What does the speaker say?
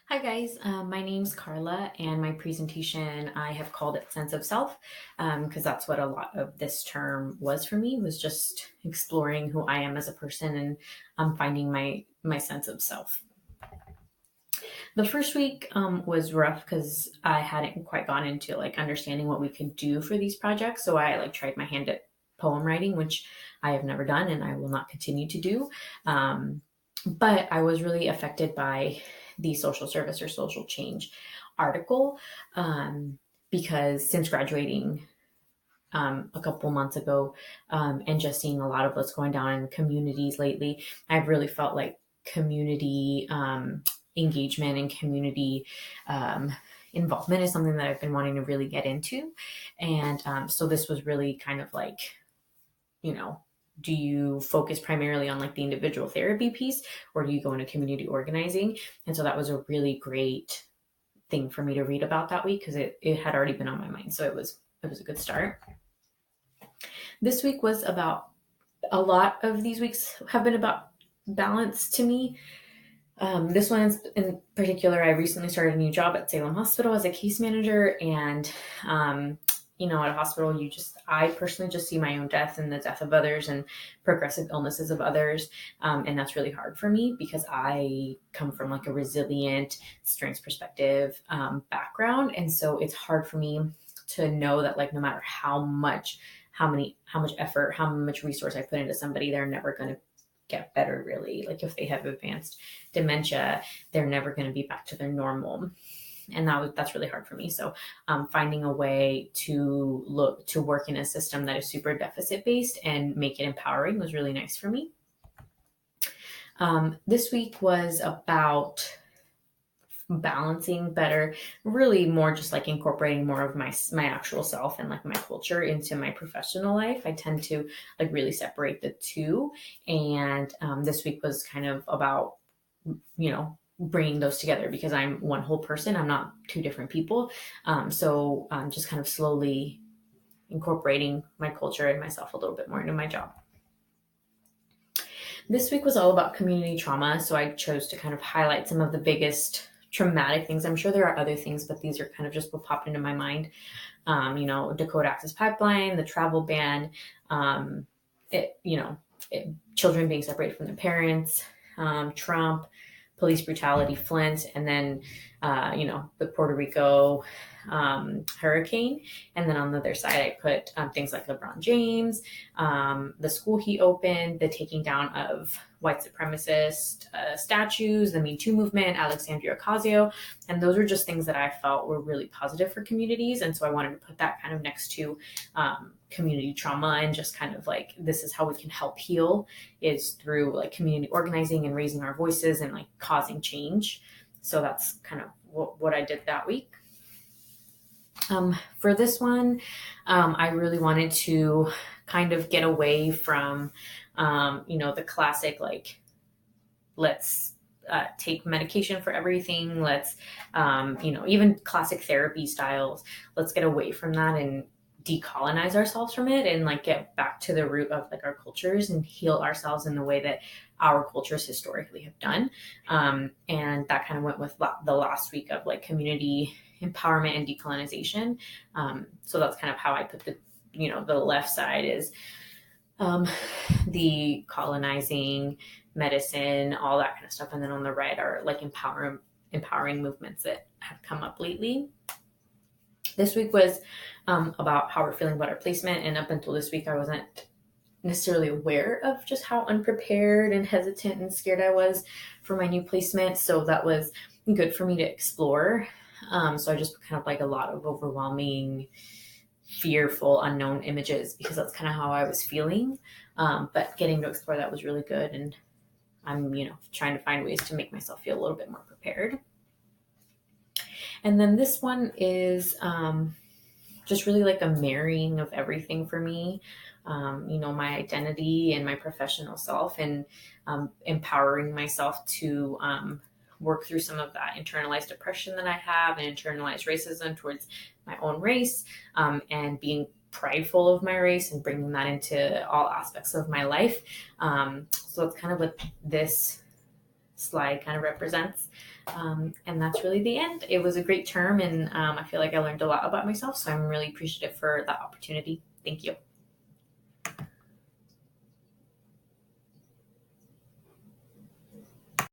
Hi guys, my name's Carla, and my presentation I have called it Sense of Self, because that's what a lot of this term was for me, was just exploring who I am as a person and finding my sense of self. The first week was rough because I hadn't quite gone into like understanding what we could do for these projects, so I like tried my hand at poem writing, which I have never done and I will not continue to do. Um, but I was really affected by the social service or social change article um, because since graduating a couple months ago and just seeing a lot of what's going on in communities lately, I've really felt like community engagement and community um, involvement is something that I've been wanting to really get into. And so this was really kind of like, you know, do you focus primarily on like the individual therapy piece or do you go into community organizing? And so that was a really great thing for me to read about that week because it had already been on my mind. So it was a good start. This week was about a lot of these weeks have been about balance to me. This one in particular, I recently started a new job at Salem Hospital as a case manager, and at a hospital, I personally just see my own death and the death of others and progressive illnesses of others, and that's really hard for me because I come from like a resilient, strengths perspective background, and so it's hard for me to know that like no matter how much effort, how much resource I put into somebody, they're never going to get better really. Like if they have advanced dementia, they're never going to be back to their normal. And that's really hard for me. So finding a way to work in a system that is super deficit based and make it empowering was really nice for me. This week was about balancing better, really more just like incorporating more of my actual self and like my culture into my professional life. I tend to like really separate the two, and this week was kind of about bringing those together because I'm one whole person. I'm not two different people. So just kind of slowly incorporating my culture and myself a little bit more into my job. This week was all about community trauma, so I chose to kind of highlight some of the biggest traumatic things. I'm sure there are other things, but these are kind of just what popped into my mind. Dakota Access Pipeline, the travel ban, um, it, you know, children being separated from their parents, Trump, police brutality, Flint, and then, the Puerto Rico hurricane. And then on the other side, I put things like LeBron James, the school he opened, the taking down of white supremacist statues, the Me Too movement, Alexandria Ocasio. And those were just things that I felt were really positive for communities. And so I wanted to put that kind of next to community trauma and just kind of like, this is how we can help heal is through like community organizing and raising our voices and like causing change. So that's kind of what I did that week. For this one, I really wanted to kind of get away from, the classic, like, let's take medication for everything. Let's, even classic therapy styles. Let's get away from that and decolonize ourselves from it and like get back to the root of like our cultures and heal ourselves in the way that our cultures historically have done. And that kind of went with the last week of like community empowerment and decolonization. So that's kind of how I put the left side is the colonizing medicine, all that kind of stuff. And then on the right are like empowering movements that have come up lately. This week was about how we're feeling about our placement. And up until this week, I wasn't necessarily aware of just how unprepared and hesitant and scared I was for my new placement. So that was good for me to explore. So I just kind of like a lot of overwhelming, fearful, unknown images because that's kind of how I was feeling. But getting to explore that was really good. And I'm, trying to find ways to make myself feel a little bit more prepared. And then this one is just really like a marrying of everything for me. My identity and my professional self and empowering myself to work through some of that internalized depression that I have and internalized racism towards my own race and being prideful of my race and bringing that into all aspects of my life. So it's kind of what this slide kind of represents. And that's really the end. It was a great term, and I feel like I learned a lot about myself, so I'm really appreciative for that opportunity. Thank you.